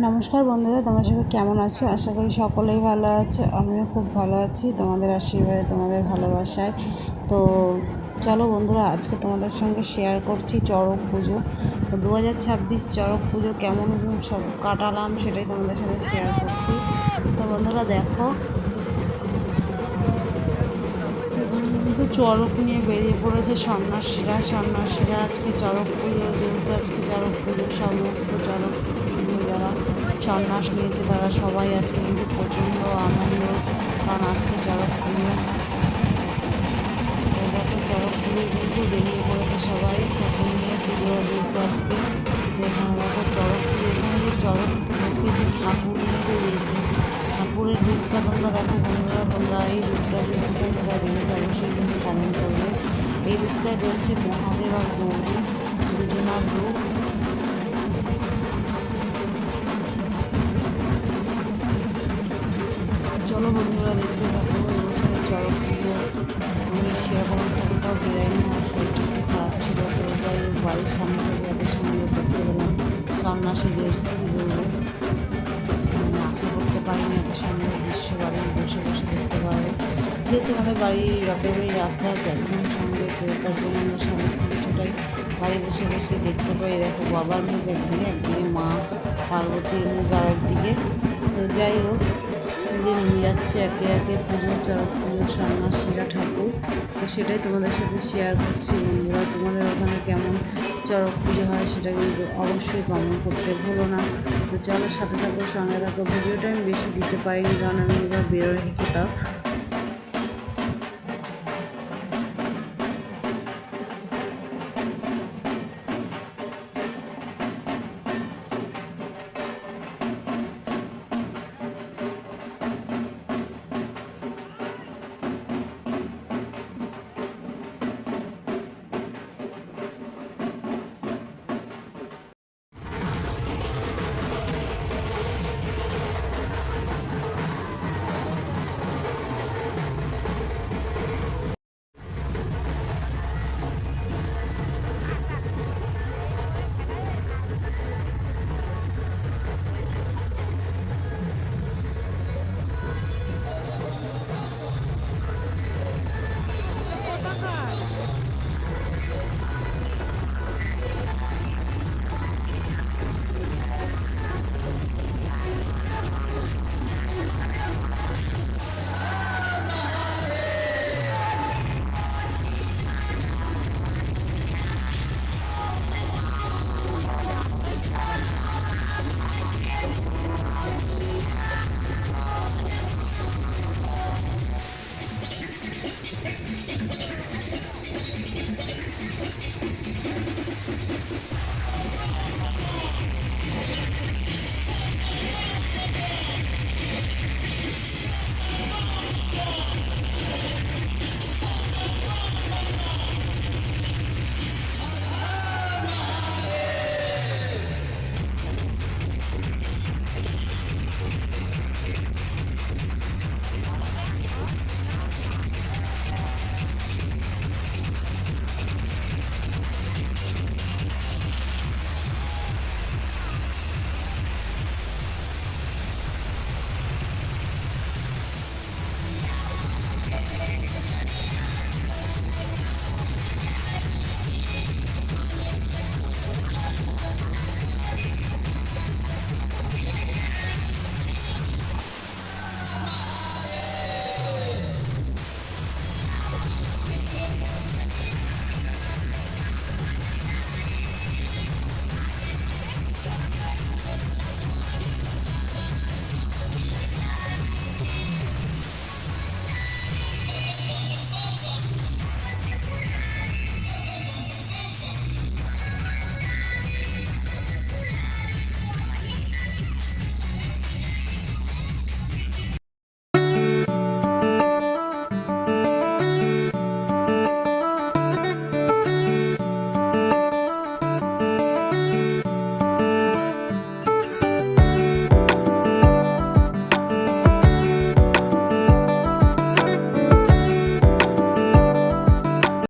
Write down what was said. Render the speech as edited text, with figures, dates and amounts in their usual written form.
নমস্কার বন্ধুরা, তোমরা সবাই কেমন আছো? আশা করি সকলেই ভালো আছো। আমিও খুব ভালো আছি, তোমাদের আশীর্বাদে, তোমাদের ভালোবাসায়। তো চলো বন্ধুরা, আজকে তোমাদের সঙ্গে শেয়ার করছি চড়ক পুজো। তো 2026 চড়ক পুজো কেমন সব কাটালাম সেটাই তোমাদের সাথে শেয়ার করছি। তো বন্ধুরা দেখো, এখানে কিন্তু চড়ক নিয়ে বেরিয়ে পড়েছে সন্ন্যাসীরা আজকে চড়ক পুজো, যেহেতু আজকে চড়ক পুজো, সমস্ত চড়ক যারা সন্ন্যাস নিয়েছে তারা সবাই আছে কিন্তু প্রচণ্ড আনন্দ, কারণ আজকে চড়ক পুজো। দেখো চড়ক পুজো কিন্তু বেরিয়ে পড়েছে সবাই ঠাকুর নিয়ে পুজো, যেহেতু আজকে। তো এখানে দেখো চড়ক পুজো, এখানে যে চড়ক লোকে যে ঠাকুর নিয়ে বেরিয়েছে, ঠাকুরের রূপটা তোমরা দেখো বন্ধুরা, এই রূপটা যে তোমরা দেখেছো অবশ্যই কিন্তু কমেন্ট করবে। এই রূপটায় রয়েছে মহাদেব আর গৌরী, দুজনার রূপ। চলো বন্ধুরা দেখতে থাকো এবছরের চড়ক পুজো। আমি সেরকম একটা কোথাও বেরাইনি, আমার শরীরটা একটু খারাপ ছিল। তো যাই হোক, বাড়ির সামনে থেকে এত সুন্দর দেখতে পেলাম সন্ন্যাসীদের পুজো। আশা করতে পারিনি এত সুন্দর দৃশ্য বাড়ি বসে বসে দেখতে পারবে, যেহেতু আমাদের বাড়ির বাপের বাড়ির রাস্তায় একদম সঙ্গে, তো তার জন্য আমরা সমস্ত কিছুটাই বাড়ি বসে বসে দেখতে পাই। দেখো বাবার মুখ একদিকে, একদিকে মা পার্বতীর মুখ আর একদিকে। তো যাই হোক, যে নিয়ে যাচ্ছে একে একে পুজো, চড়ক পুজো সন্ন্যাসীরা ঠাকুর। তো সেটাই তোমাদের সাথে শেয়ার করছি বন্ধুরা। তোমাদের ওখানে কেমন চড়ক পুজো হয় সেটা কিন্তু অবশ্যই কমেন্ট করতে ভুলো না। তো চলো সাথে থাকো, সঙ্গে থাকো। ভিডিওটা আমি বেশি দিতে পারিনি কারণ আমি এবার বেরোয় কোথাও,